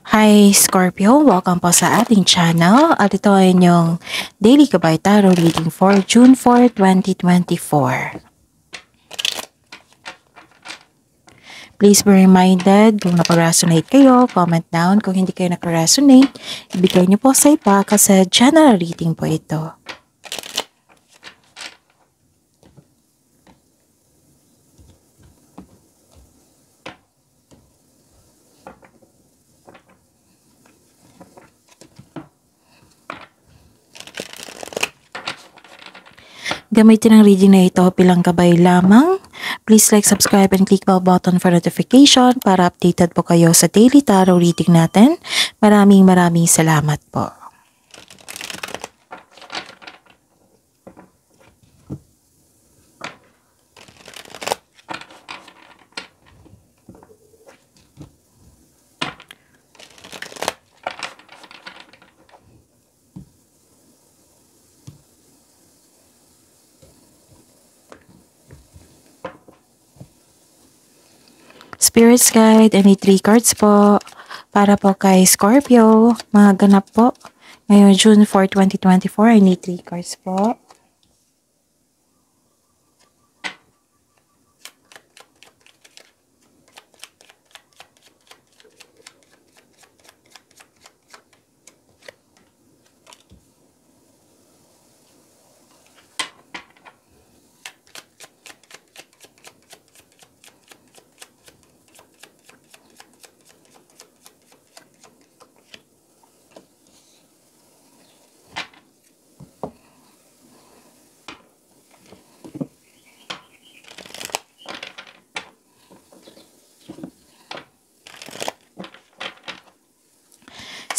Hi Scorpio! Welcome po sa ating channel at ito ay inyong Daily Gabay Tarot Reading for June 4, 2024. Please be reminded, kung napag-resonate kayo, comment down. Kung hindi kayo nag-resonate, ibigay niyo po sa iba kasi general reading po ito. Gamitin ang reading na ito bilang gabay lamang. Please like, subscribe, and click bell button for notification para updated po kayo sa daily tarot reading natin. Maraming salamat po. Spirits Guide, I need 3 cards po para po kay Scorpio. Mga ganap po. Ngayon, June 4, 2024, I need 3 cards po.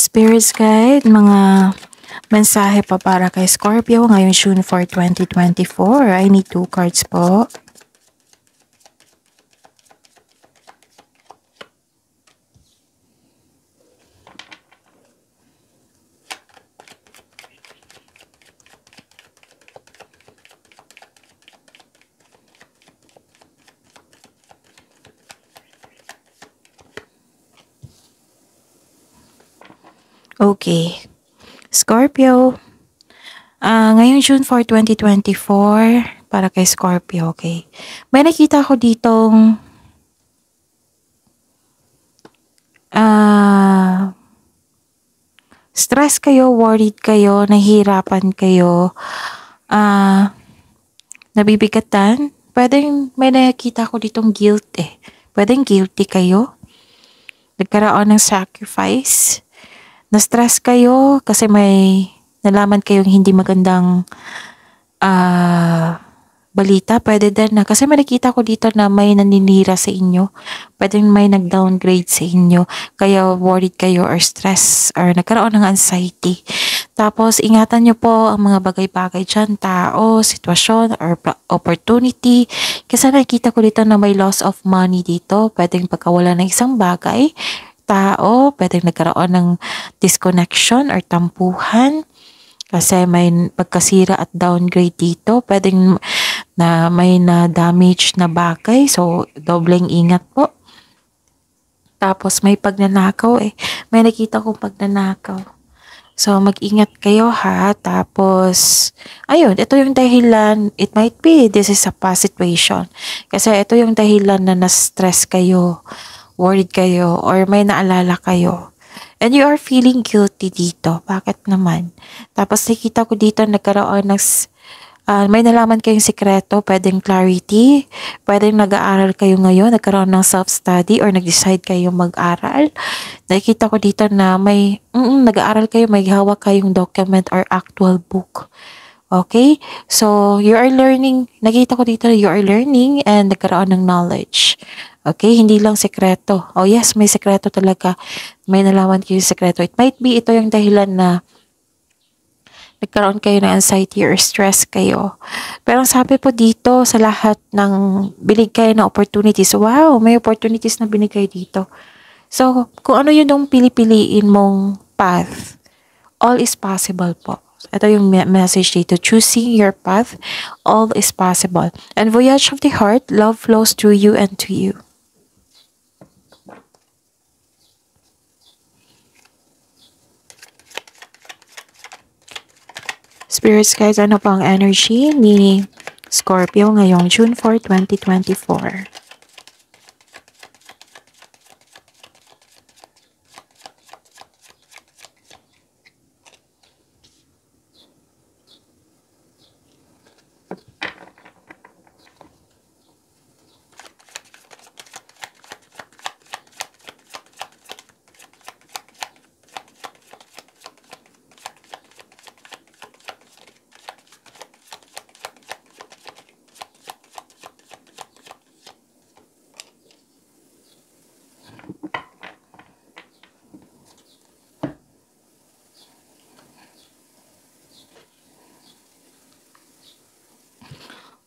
Spirits Guide, mga mensahe pa para kay Scorpio ngayong June 4, 2024. I need 2 cards po. Okay. Scorpio. Ngayong June 4, 2024, para kay Scorpio, okay. May nakita ko ditong stress kayo, worried kayo, nahihirapan kayo, nabibigatan. Pwedeng may nakita ko ditong guilt eh. Pwedeng guilty kayo. Nagkaroon ng sacrifice. Na-stress kayo kasi may nalaman kayong hindi magandang balita. Pwede din na. Kasi may nakita ko dito na may naninira sa inyo. Pwede may nag-downgrade sa inyo. Kaya worried kayo or stress or nagkaroon ng anxiety. Tapos ingatan nyo po ang mga bagay-bagay dyan. Tao, sitwasyon, or opportunity. Kasi nakita ko dito na may loss of money dito. Pwedeng pagkawala ng isang bagay. Tao, pwedeng nagkaroon ng disconnection or tampuhan kasi may pagkasira at downgrade dito. Pwedeng na may na-damage na bagay, so dobleng ingat po. Tapos may pagnanakaw eh. May nakita kong pagnanakaw. So mag-ingat kayo ha. Tapos, ayun, ito yung dahilan. It might be this is a past situation. Kasi ito yung dahilan na na-stress kayo, worried kayo, or may naalala kayo. And you are feeling guilty dito. Bakit naman? Tapos nakita ko dito nagkaroon ng may nalaman kayong sikreto, pwedeng clarity, pwedeng nag-aaral kayo ngayon, nagkaroon ng self-study or nag-decide kayo mag-aral. Nakita ko dito na may nag-aaral kayo, may hawak kayong document or actual book. Okay? So, you are learning. Nakita ko dito you are learning and nagkaroon ng knowledge. Okay? Hindi lang sekreto. Oh yes, may sekreto talaga. May nalaman kayo yung sekreto. It might be ito yung dahilan na nagkaroon kayo ng anxiety or stress kayo. Pero sabi po dito sa lahat ng binigay na opportunities, wow, may opportunities na binigay dito. So, kung ano yun yung pili-piliin mong path, all is possible po. Ito yung message dito. Choosing your path, all is possible. And voyage of the heart, love flows through you and to you. Spirits guys, ano pa ang energy ni Scorpio ngayong June 4, 2024?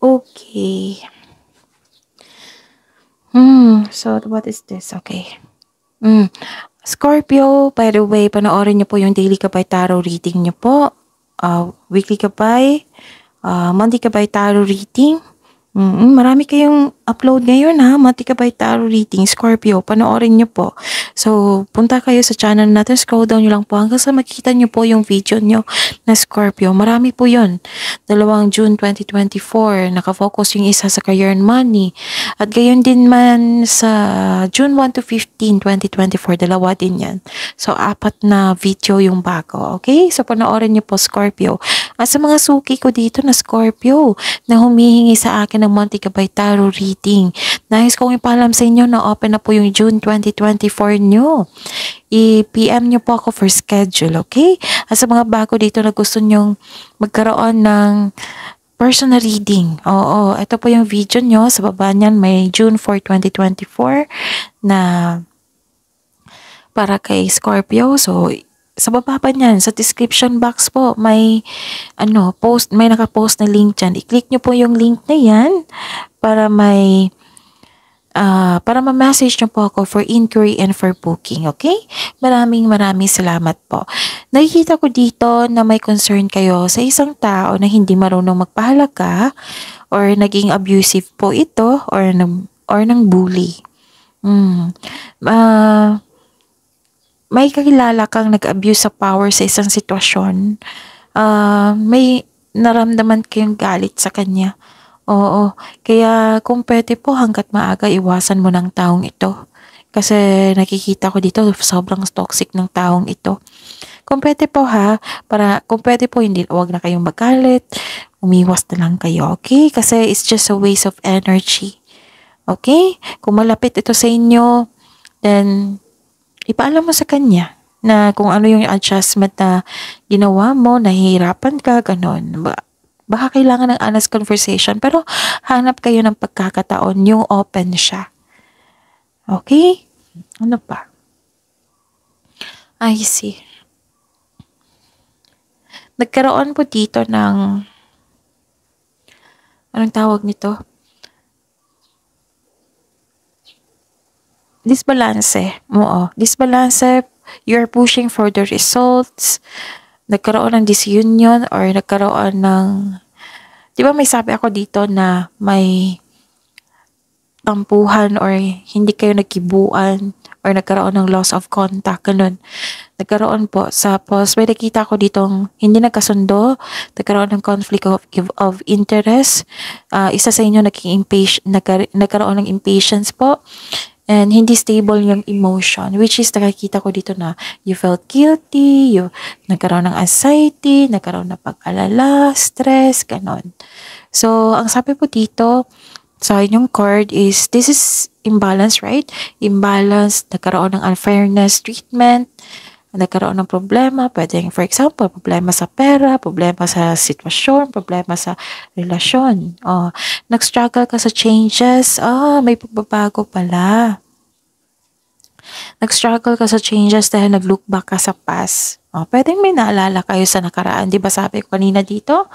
Okay. So what is this? Okay. Scorpio, by the way, panoorin niyo po yung daily Gabay Tarot reading niyo po. Weekly Gabay, monthly Gabay Tarot reading. Marami kayong upload ngayon ha, monthly Gabay Tarot reading, Scorpio, panoorin niyo po. So, punta kayo sa channel natin, scroll down niyo lang po hanggang sa makikita niyo po yung video niyo na Scorpio. Marami po yun. 2 June 2024, nakafocus yung isa sa career and money. At gayon din man sa June 1 to 15, 2024, dalawa din yan. So, 4 na video yung bago. Okay? So, panoorin niyo po, Scorpio. At sa mga suki ko dito na Scorpio, na humihingi sa akin ng monthly Gabay Tarot reading. Nais kong ipaalam sa inyo na open na po yung June 2024 nyo. I-PM nyo po ako for schedule, okay? At sa mga bago dito na gusto nyong magkaroon ng personal reading. Oo, ito po yung video nyo. Sa baba niyan may June 4, 2024 na para kay Scorpio. So, sa baba pa niyan, sa description box po, may may naka-post na link diyan. I-click niyo po yung link na 'yan para para ma-message niyo po ako for inquiry and for booking, okay? Maraming salamat po. Nakikita ko dito na may concern kayo sa isang tao na hindi marunong magpahalaga or naging abusive po ito or ng bully. May kakilala kang nag-abuse sa power sa isang sitwasyon, may naramdaman kayong galit sa kanya. Oo, kaya kung pwede po hangga't maaga iwasan mo ng taong ito. Kasi nakikita ko dito sobrang toxic ng taong ito. Kung pwede po kung pwede po hindi, wag na kayong magalit, umiwas na lang kayo, okay? Kasi it's just a waste of energy. Okay? Kung malapit ito sa inyo, then ipaalam mo sa kanya na kung ano yung adjustment na ginawa mo, nahihirapan ka, ganon. Baka kailangan ng honest conversation, pero hanap kayo ng pagkakataon yung open siya. Okay? Ano pa? I see. Nagkaroon po dito ng anong tawag nito? Disbalance. Disbalance, you're pushing for the results. Nagkaroon ng disunion or nagkaroon ng, di ba may sabi ako dito na may tampuhan or hindi kayo nagkibuan or nagkaroon ng loss of contact, ganun. Nagkaroon po. Tapos may nakita ko ditong hindi nagkasundo, nagkaroon ng conflict of interest. Isa sa inyo nagkaroon ng impatience po. And hindi stable yung emotion, which is nakikita ko dito na you felt guilty, nagkaroon ng anxiety, nagkaroon ng pag-alala, stress, ganon. So, ang sabi po dito sa inyong card is, this is imbalance, right? Imbalance, nagkaroon ng unfairness treatment, nagkaroon ng problema, pwedeng, for example, problema sa pera, problema sa sitwasyon, problema sa relasyon. Nag-struggle ka sa changes, may pagbabago pala. Nag-struggle ka sa changes dahil nag-look back ka sa past. Pwedeng may naalala kayo sa nakaraan. Di ba sabi ko kanina dito?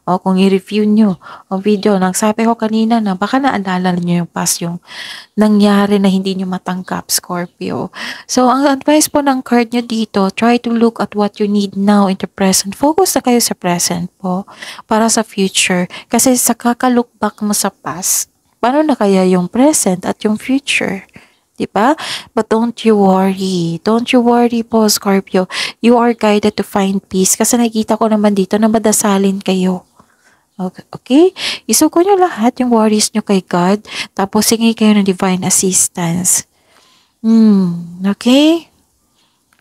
Kung i-review nyo ang video, sabi ko kanina na baka naalala nyo yung past, yung nangyari na hindi nyo matanggap, Scorpio. So, ang advice po ng card nyo dito, try to look at what you need now in the present. Focus na kayo sa present po para sa future. Kasi sa kaka-look back mo sa past, paano na kaya yung present at yung future? 'Di ba? But don't you worry. Don't you worry po, Scorpio. You are guided to find peace kasi nakikita ko naman dito na madasalin kayo. Okay? Isuko nyo lahat yung worries nyo kay God. Tapos hingi kayo ng divine assistance. Okay?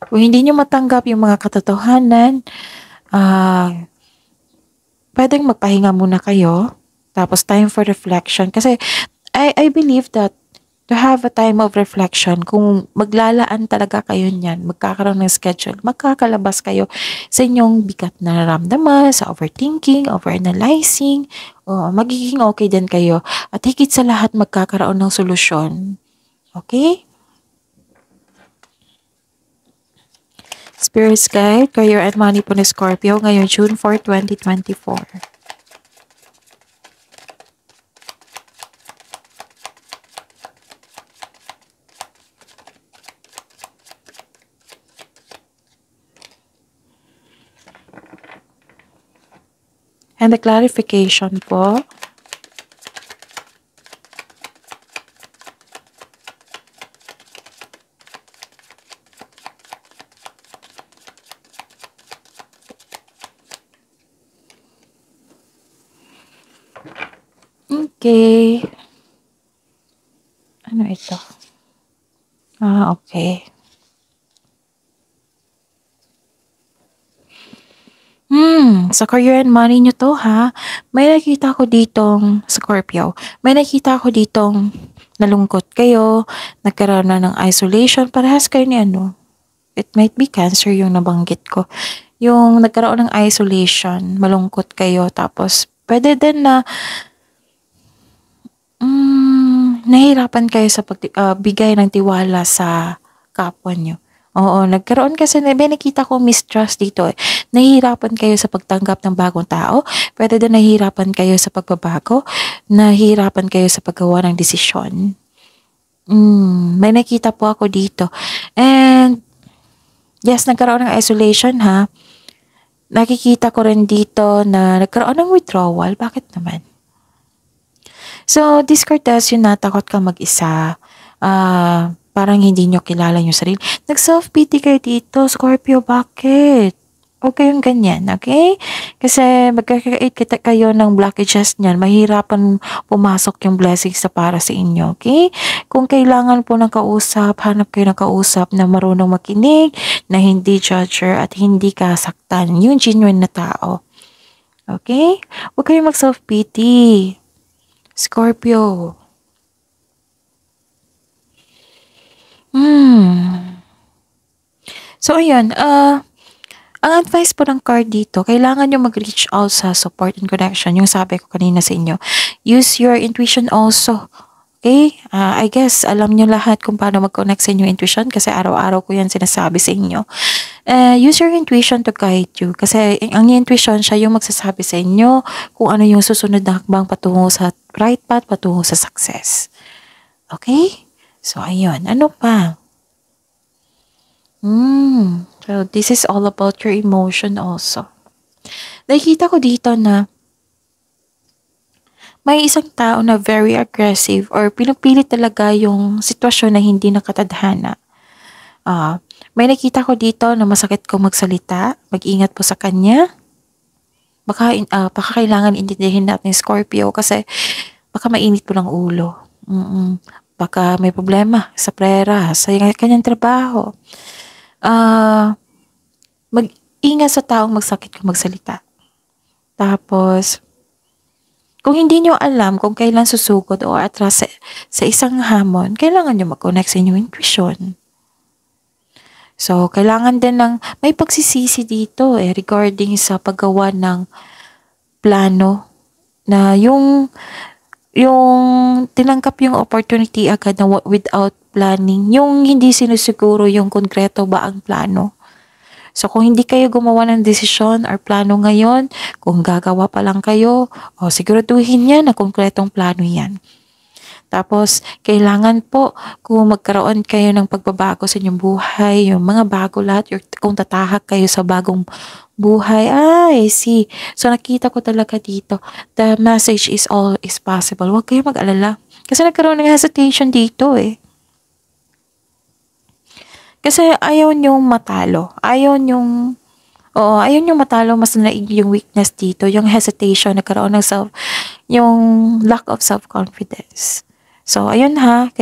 Kung hindi nyo matanggap yung mga katotohanan, pwedeng magpahinga muna kayo. Tapos time for reflection. Kasi I believe that to have a time of reflection, kung maglalaan talaga kayo niyan, magkakaroon ng schedule, magkakalabas kayo sa inyong bigat na nararamdaman, sa overthinking, overanalyzing, magiging okay din kayo. At higit sa lahat, magkakaroon ng solusyon. Okay? Spirits Guide, Career and Money po ni Scorpio ngayon June 4, 2024. And the clarification po. Okay. Ano ito? Okay. Sa career and money nyo to ha. May nakita ko ditong Scorpio. May nakita ko ditong nalungkot kayo, nagkaroon na ng isolation, parehas kayo ni ano. It might be Cancer yung nabanggit ko. Yung nagkaroon ng isolation, malungkot kayo, tapos pwede din na nahirapan kayo sa pagbigay ng tiwala sa kapwa nyo. Oo, nagkaroon kasi, may nakita ko mistrust dito eh. Nahihirapan kayo sa pagtanggap ng bagong tao. Pwede din nahihirapan kayo sa pagbabago. Nahihirapan kayo sa paggawa ng desisyon. May nakita po ako dito. And, yes, nagkaroon ng isolation ha. Nakikita ko rin dito na nagkaroon ng withdrawal. Bakit naman? So, discourteous yun na takot ka mag-isa. Parang hindi nyo kilala yung sarili. Nag-self-pity kayo dito, Scorpio. Bakit? Huwag kayong ganyan, okay? Kasi magkakait kayo ng blockages niyan. Mahirapan pumasok yung blessings na para sa inyo, okay? Kung kailangan po ng kausap, hanap kayo ng kausap na marunong makinig, na hindi judger at hindi kasaktan. Yung genuine na tao. Okay? Huwag kayong mag-self-pity. Scorpio. So, ayun. Ang advice po ng card dito, kailangan nyo mag-reach out sa support and connection. Yung sabi ko kanina sa inyo. Use your intuition also. Okay? I guess, alam nyo lahat kung paano mag-connect sa inyong intuition kasi araw-araw ko yan sinasabi sa inyo. Use your intuition to guide you. Kasi ang intuition, siya yung magsasabi sa inyo kung ano yung susunod na hakbang patungo sa right path, patungo sa success. Okay? So, ayun. Ano pa? So, this is all about your emotion also. Nakikita ko dito na may isang tao na very aggressive or pinupilit talaga yung sitwasyon na hindi nakatadhana. May nakita ko dito na masakit ko magsalita. Mag-ingat po sa kanya. Baka kailangan intindihin natin Scorpio kasi baka mainit po ng ulo. Baka may problema sa pera, sa kanyang trabaho. Mag-ingat sa taong magsakit kung magsalita. Tapos, kung hindi nyo alam kung kailan susugod o atras sa isang hamon, kailangan nyo mag-connect sa inyong intuition. So, kailangan din ng may pagsisisi dito regarding sa paggawa ng plano na yung tinangkap yung opportunity agad na without planning, yung hindi sinusiguro yung konkreto ba ang plano. So, kung hindi kayo gumawa ng desisyon or plano ngayon, kung gagawa pa lang kayo, siguraduhin yan na konkretong plano yan. Tapos, kailangan po kung magkaroon kayo ng pagbabago sa inyong buhay, yung mga bago lahat, kung tatahak kayo sa bagong buhay, see. So, nakita ko talaga dito, the message is all is possible. Huwag kayo mag-alala. Kasi nagkaroon ng hesitation dito Kasi ayaw niyong matalo. Ayaw niyong matalo, mas naig yung weakness dito, yung hesitation, nagkaroon ng yung lack of self-confidence. So, ayun ha,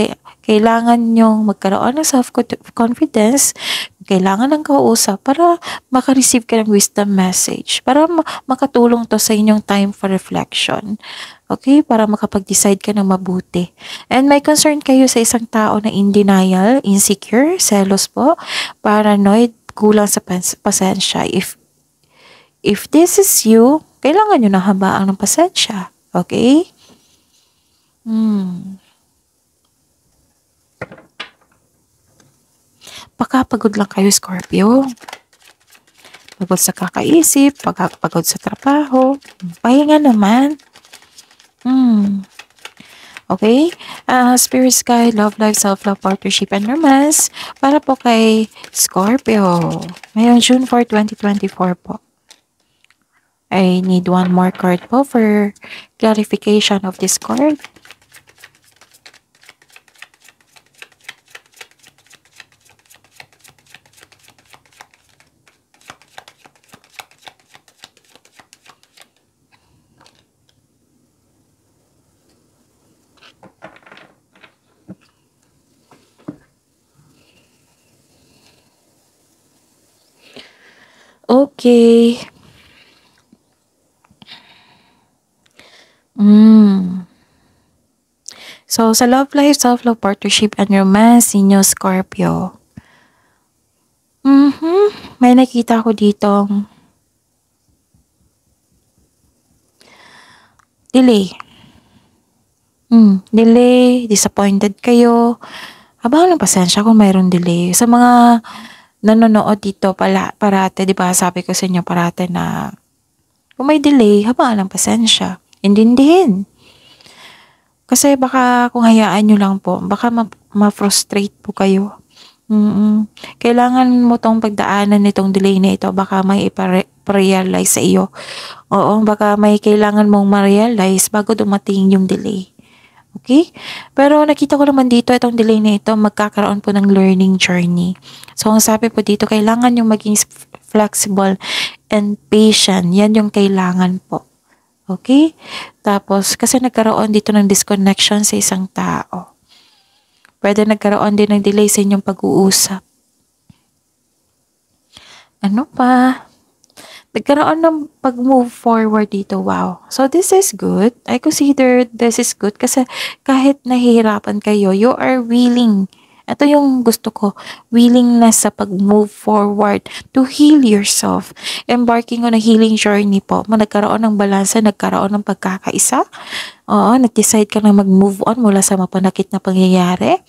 kailangan nyong magkaroon ng self-confidence, kailangan ng kausap para makareceive ka ng wisdom message, para makatulong to sa inyong time for reflection. Okay? Para makapag-decide ka ng mabuti. And may concern kayo sa isang tao na in denial, insecure, selos po, paranoid, kulang sa pasensya. If this is you, kailangan nyo na habaan ng pasensya. Okay? Baka pagod lang kayo, Scorpio. Pagod sa kakaisip, pagod sa trabaho. Pahinga naman. Okay? Spirit Sky, Love Life, Self-Love, Partnership, and Romance. Para po kay Scorpio. Ngayong June 4, 2024 po. I need one more card po for clarification of this card. Okay. So, sa love life, self-love, partnership, and romance, ninyo, Scorpio. May nakita ko ditong delay. Delay, disappointed kayo. Habang ng pasensya kung mayroong delay. Sa mga nanonood dito parate, di ba sabi ko sa inyo parate na kung may delay, habang ng pasensya. Intindihin. Kasi baka kung hayaan nyo lang po, baka ma-frustrate po kayo. Kailangan mo tong pagdaanan nitong delay na ito. Baka may ipa-realize sa iyo. Oo, baka may kailangan mong ma-realize bago dumating yung delay. Okay? Pero nakita ko naman dito, itong delay na ito, magkakaroon po ng learning journey. So, ang sabi po dito, kailangan yung maging flexible and patient. Yan yung kailangan po. Okay? Tapos, kasi nagkaroon dito ng disconnection sa isang tao. Pwede nagkaroon din ng delay sa inyong pag-uusap. Ano pa? Nagkaroon ng pag-move forward dito. Wow. So, this is good. I consider this is good kasi kahit nahihirapan kayo, you are willing. Ito yung gusto ko. Willingness sa pag-move forward to heal yourself. Embarking on a healing journey po. Nagkaroon ng balansa, nagkaroon ng pagkakaisa. Oo, nag-decide ka na mag-move on mula sa mapanakit na pangyayari.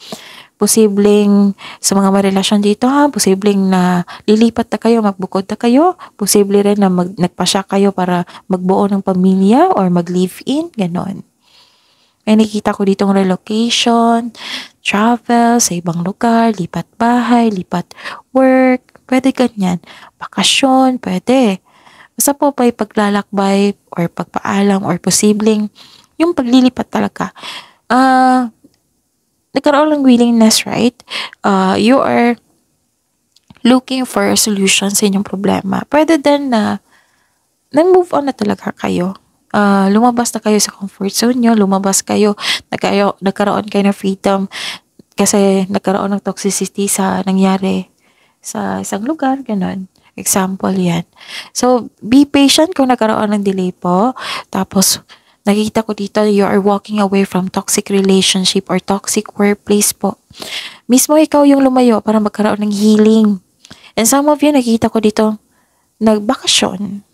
Posibleng sa mga marelasyon dito posibleng na lilipat na kayo, magbukod na kayo, posible rin na nagpasya kayo para magbuo ng pamilya or mag-live-in, ganon. May nakita ko ditong relocation, travel sa ibang lugar, lipat bahay, lipat work, pwede ganyan. Bakasyon, pwede. Basta po pa paglalakbay or pagpaalam or posibleng yung paglilipat talaga. Nagkaroon ng willingness, right? You are looking for a solution sa inyong problema. Pwede din na nag-move on na talaga kayo. Lumabas na kayo sa comfort zone nyo, lumabas kayo, nagkaroon kayo ng freedom kasi nagkaroon ng toxicity sa nangyari sa isang lugar, ganun. Example yan. So, be patient kung nagkaroon ng delay po. Tapos, nakikita ko dito, you are walking away from toxic relationship or toxic workplace po. Mismo ikaw yung lumayo para magkaroon ng healing. And some of you, nakikita ko dito, nagbakasyon.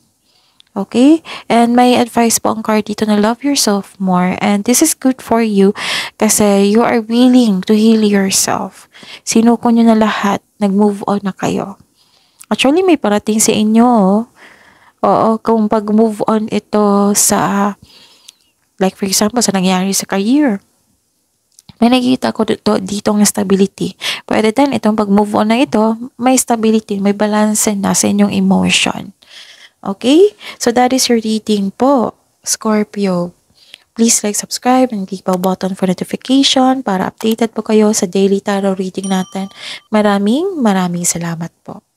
Okay? And may advice po ang card dito na love yourself more. And this is good for you kasi you are willing to heal yourself. Sinuko nyo na lahat, nag-move on na kayo. Actually, may parating sa inyo. Oo, kung pag-move on ito sa like for example, sa nangyari sa career. May nakikita ko dito ng stability. Pwede din itong pag-move on na ito, may stability, may balance na sa inyong emotion. Okay? So that is your reading po, Scorpio. Please like, subscribe, and click bell button for notification para updated po kayo sa daily tarot reading natin. Maraming salamat po.